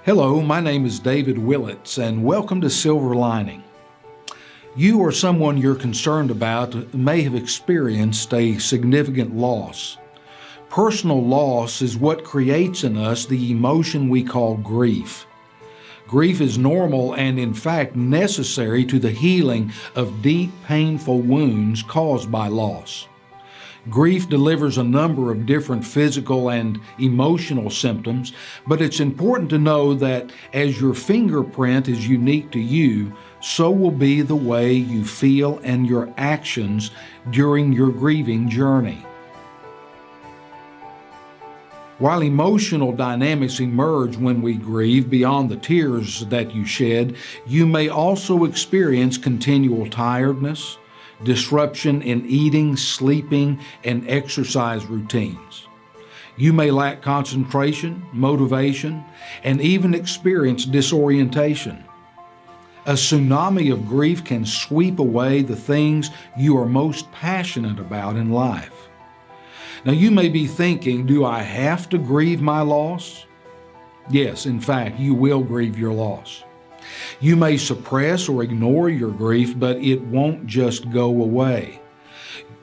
Hello, my name is David Willets, and welcome to Silverlining. You or someone you're concerned about may have experienced a significant loss. Personal loss is what creates in us the emotion we call grief. Grief is normal and, in fact, necessary to the healing of deep, painful wounds caused by loss. Grief delivers a number of different physical and emotional symptoms, but it's important to know that as your fingerprint is unique to you, so will be the way you feel and your actions during your grieving journey. While emotional dynamics emerge when we grieve beyond the tears that you shed, you may also experience continual tiredness, disruption in eating, sleeping, and exercise routines. You may lack concentration, motivation, and even experience disorientation. A tsunami of grief can sweep away the things you are most passionate about in life. Now, you may be thinking, do I have to grieve my loss? Yes, in fact, you will grieve your loss. You may suppress or ignore your grief, but it won't just go away.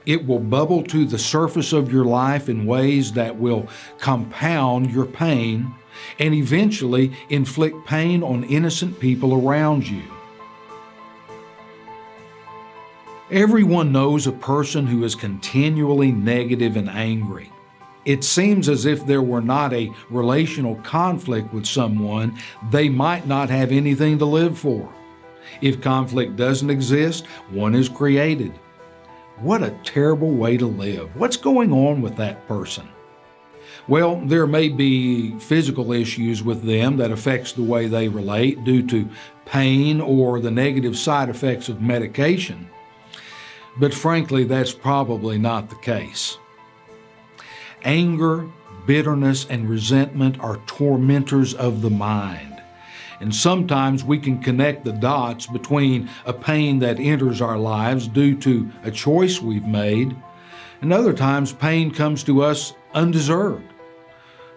It will bubble to the surface of your life in ways that will compound your pain and eventually inflict pain on innocent people around you. Everyone knows a person who is continually negative and angry. It seems as if there were not a relational conflict with someone, they might not have anything to live for. If conflict doesn't exist, one is created. What a terrible way to live. What's going on with that person? Well, there may be physical issues with them that affects the way they relate due to pain or the negative side effects of medication. But frankly, that's probably not the case. Anger, bitterness, and resentment are tormentors of the mind. And sometimes we can connect the dots between a pain that enters our lives due to a choice we've made, and other times pain comes to us undeserved.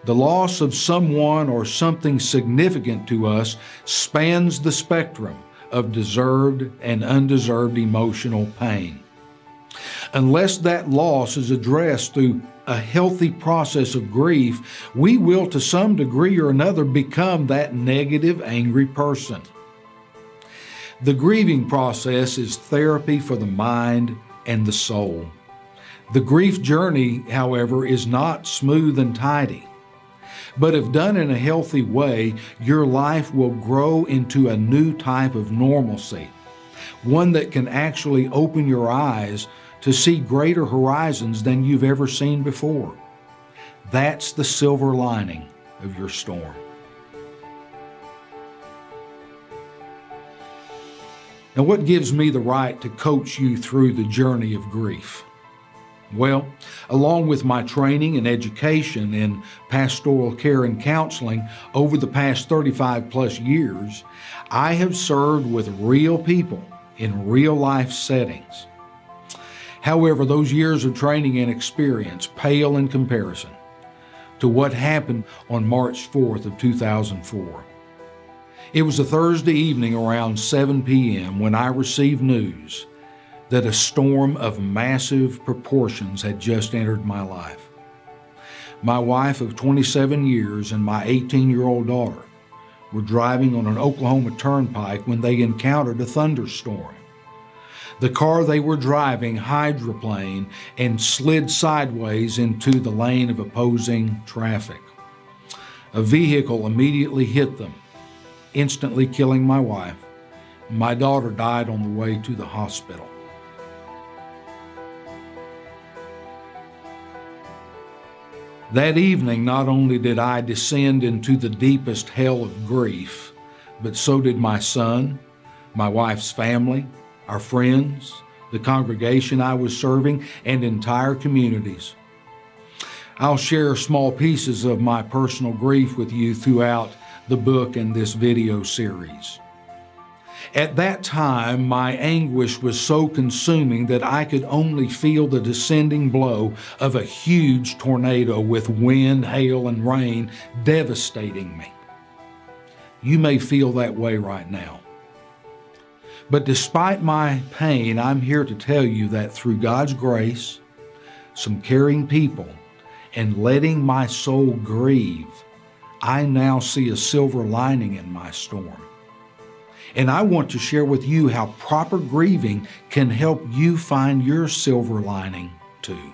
The loss of someone or something significant to us spans the spectrum of deserved and undeserved emotional pain. Unless that loss is addressed through a healthy process of grief, we will to some degree or another become that negative, angry person. The grieving process is therapy for the mind and the soul. The grief journey, however, is not smooth and tidy. But if done in a healthy way, your life will grow into a new type of normalcy, one that can actually open your eyes to see greater horizons than you've ever seen before. That's the silver lining of your storm. Now, what gives me the right to coach you through the journey of grief? Well, along with my training and education in pastoral care and counseling over the past 35 plus years, I have served with real people in real life settings. However, those years of training and experience pale in comparison to what happened on March 4th of 2004. It was a Thursday evening around 7 p.m. when I received news that a storm of massive proportions had just entered my life. My wife of 27 years and my 18-year-old daughter were driving on an Oklahoma turnpike when they encountered a thunderstorm. The car they were driving hydroplaned and slid sideways into the lane of opposing traffic. A vehicle immediately hit them, instantly killing my wife. My daughter died on the way to the hospital. That evening, not only did I descend into the deepest hell of grief, but so did my son, my wife's family, our friends, the congregation I was serving, and entire communities. I'll share small pieces of my personal grief with you throughout the book and this video series. At that time, my anguish was so consuming that I could only feel the descending blow of a huge tornado with wind, hail, and rain devastating me. You may feel that way right now. But despite my pain, I'm here to tell you that through God's grace, some caring people, and letting my soul grieve, I now see a silver lining in my storm. And I want to share with you how proper grieving can help you find your silver lining too.